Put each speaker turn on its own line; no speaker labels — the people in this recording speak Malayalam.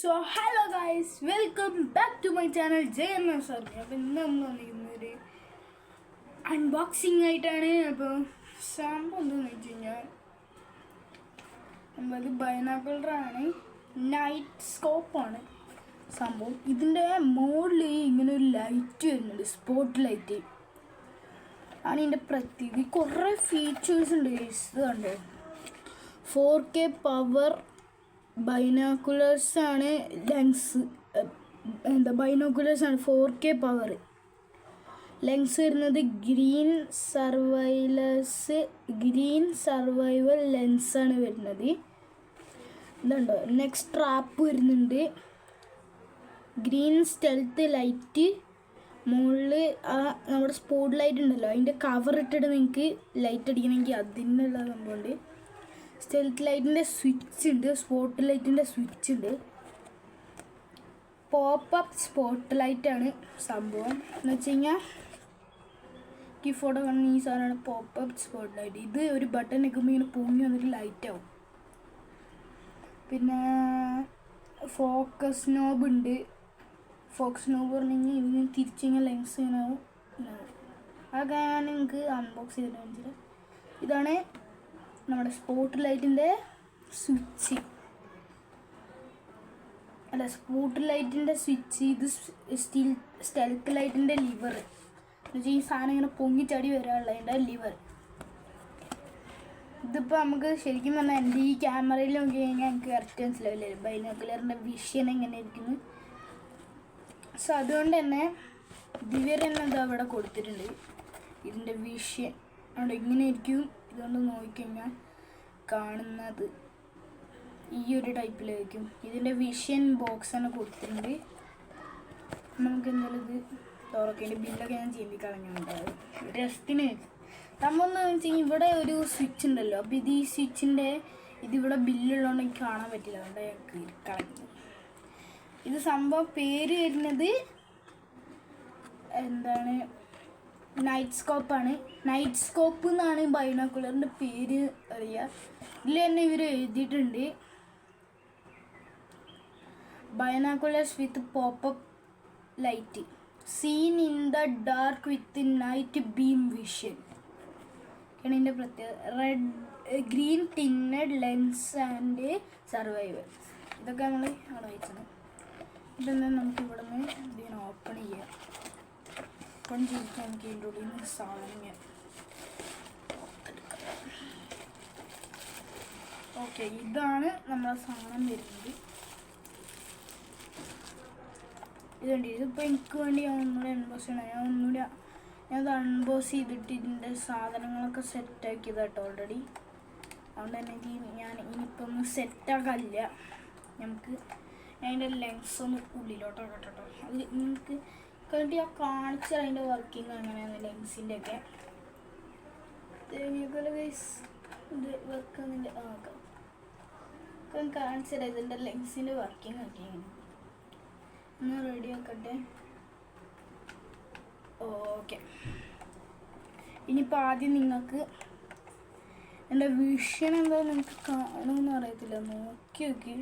So hello guys, welcome back to my channel JNS Army. അപ്പോൾ ഇന്ന് നമ്മൾ വന്നിരിക്കുന്നൊരു അൺബോക്സിങ് ആയിട്ടാണ്. അപ്പോൾ സംഭവം എന്താണെന്ന് വെച്ച് കഴിഞ്ഞാൽ നമ്മളത് ബൈനോക്കുലറാണ്, നൈറ്റ് സ്കോപ്പാണ് സംഭവം. ഇതിൻ്റെ മുകളിൽ ഇങ്ങനെ ഒരു ലൈറ്റ് വരുന്നുണ്ട്, സ്പോട്ട് ലൈറ്റ് ആണ് ഇതിൻ്റെ പ്രത്യേകത. കുറേ ഫീച്ചേഴ്സ് ഉണ്ട്. ഇത് കണ്ടോ, 4K പവർ ബൈനോക്കുലേഴ്സാണ്. ലെൻസ് ബൈനോക്കുലേഴ്സാണ് 4K പവർ. ലെൻസ് വരുന്നത് ഗ്രീൻ സർവൈവൽ ലെൻസാണ് വരുന്നത്. ഇതുണ്ടോ, നെക്സ്റ്റ് ട്രാപ്പ് വരുന്നുണ്ട്, ഗ്രീൻ സ്റ്റെൽത്ത് ലൈറ്റ്. മുകളിൽ ആ നമ്മുടെ സ്പോട്ട് ലൈറ്റ് ഉണ്ടല്ലോ, അതിൻ്റെ കവർ ഇട്ടിട്ട് നിങ്ങൾക്ക് ലൈറ്റ് അടിക്കണമെങ്കിൽ അതിനുള്ള സംഭവമുണ്ട്. സ്റ്റെൽത്ത് ലൈറ്റിൻ്റെ സ്വിച്ച് ഉണ്ട്, സ്പോട്ട് ലൈറ്റിൻ്റെ സ്വിച്ച് ഉണ്ട്. പോപ്പപ്പ് സ്പോട്ട് ലൈറ്റാണ് സംഭവം എന്ന് വെച്ച് കഴിഞ്ഞാൽ, ഈ ഫോട്ടോ കാണുന്ന ഈ സാധനമാണ് പോപ്പപ്പ് സ്പോട്ട് ലൈറ്റ്. ഇത് ഒരു ബട്ടൺ നിൽക്കുമ്പോൾ ഇങ്ങനെ പൊങ്ങി വന്നിട്ട് ലൈറ്റ് ആവും. പിന്നെ ഫോക്കസ് നോബ് ഉണ്ട്. ഫോക്കസ് നോബ് പറഞ്ഞു കഴിഞ്ഞാൽ ഇതിന് തിരിച്ചു കഴിഞ്ഞാൽ ലെൻസ് ഇങ്ങനെ ആവും. അതൊക്കെ ഞാൻ നിങ്ങൾക്ക് അൺബോക്സ് ചെയ്തിട്ട് കാണിച്ചിട്ട്. ഇതാണ് നമ്മുടെ സ്പോട്ട് ലൈറ്റിൻ്റെ സ്വിച്ച്, സ്പോട്ട് ലൈറ്റിൻ്റെ സ്വിച്ച്. ഇത് സ്റ്റെൽത്ത് ലൈറ്റിൻ്റെ ലിവർ എന്ന് വെച്ചാൽ ഈ സാധനം ഇങ്ങനെ പൊങ്ങിച്ചടി വരാനുള്ള അതിൻ്റെ ലിവർ. ഇതിപ്പോൾ നമുക്ക് ശരിക്കും പറഞ്ഞാൽ എൻ്റെ ഈ ക്യാമറയിൽ നോക്കി കഴിഞ്ഞാൽ എനിക്ക് കറക്റ്റ് മനസ്സിലാവില്ല ബൈനോക്കുലറിൻ്റെ വിഷൻ എങ്ങനെ ഇരിക്കുന്നു. സോ അതുകൊണ്ട് തന്നെ ഇവർ തന്നെ ഇത് അവിടെ കൊടുത്തിട്ടുണ്ട്. ഇതിൻ്റെ വിഷൻ അവിടെ ഇങ്ങനെ ഇരിക്കും. ഇതുകൊണ്ട് നോക്കിക്കഴിഞ്ഞാൽ കാണുന്നത് ഈ ഒരു ടൈപ്പിലായിരിക്കും. ഇതിൻ്റെ വിഷൻ ബോക്സ് തന്നെ കൊടുത്തിട്ടുണ്ട്. നമുക്ക് എന്തായാലും ഇത് തുറക്കേണ്ട ബില്ലൊക്കെ ഞാൻ ചെയ്തി കളഞ്ഞുണ്ടാവും രസത്തിന്. നമ്മളെന്ന് വെച്ചാൽ ഇവിടെ ഒരു സ്വിച്ച് ഉണ്ടല്ലോ, അപ്പോൾ ഇത് ഈ സ്വിച്ചിൻ്റെ ഇതിവിടെ ബില്ലുള്ളതുകൊണ്ട് എനിക്ക് കാണാൻ പറ്റില്ല, അതുകൊണ്ട് ഞങ്ങൾക്ക് കളഞ്ഞു. ഇത് സംഭവം പേര് വരുന്നത് എന്താണ്, നൈറ്റ് സ്കോപ്പാണ്. നൈറ്റ് സ്കോപ്പ് എന്നാണ് ബൈനോക്കുലറിൻ്റെ പേര് അറിയുക. ഇതിൽ തന്നെ ഇവർ എഴുതിയിട്ടുണ്ട്, binoculars with pop up light seen in the dark with night beam vision ആണ് ഇതിൻ്റെ പ്രത്യേകത. Green tinted lens and survival. ഇതൊക്കെ നമ്മൾ അവിടെ വായിച്ചത്. ഇതെന്താ നമുക്ക് ഇവിടെ നിന്ന് ഇതിനെ ഓപ്പൺ ചെയ്യാം. ഓപ്പൺ ചെയ്തിട്ട് നമുക്ക് ഇതിൻ്റെ ഉള്ളിൽ നിന്ന് സാധനം ഓക്കെ. ഇതാണ് നമ്മളെ സാധനം വരുന്നത്. ഇതുണ്ട്. ഇതിപ്പോൾ എനിക്ക് വേണ്ടി ഞാൻ ഒന്നുകൂടെ അൺബോക്സ് ചെയ്യണം. ഞാനത് അൺബോക്സ് ചെയ്തിട്ട് ഇതിൻ്റെ സാധനങ്ങളൊക്കെ സെറ്റാക്കിയത് കേട്ടോ ഓൾറെഡി. അതുകൊണ്ട് തന്നെ ഞാൻ ഇനിയിപ്പോൾ ഒന്നും സെറ്റാക്കാനില്ല. നമുക്ക് അതിൻ്റെ ലെൻസ് ഒന്ന് ഉള്ളിലോട്ടൊക്കെ കേട്ടോ. അത് നിങ്ങൾക്ക് കണ്ടിട്ട് ഞാൻ കാണിച്ചാൽ അതിൻ്റെ വർക്കിംഗ് അങ്ങനെയാണ് ലെൻസിൻ്റെ ഒക്കെ. ഇത് വർക്കാകുന്നില്ല. കാണിച്ചാൽ ഇതിൻ്റെ ലെൻസിൻ്റെ വർക്കിംഗ് ഒക്കെ ഒന്ന് റെഡി ആക്കട്ടെ. ഓക്കെ, ഇനിയിപ്പോൾ ആദ്യം നിങ്ങൾക്ക് എൻ്റെ വിഷൻ എന്താ നിങ്ങൾക്ക് കാണുമെന്ന് അറിയത്തില്ല, നോക്കി നോക്കി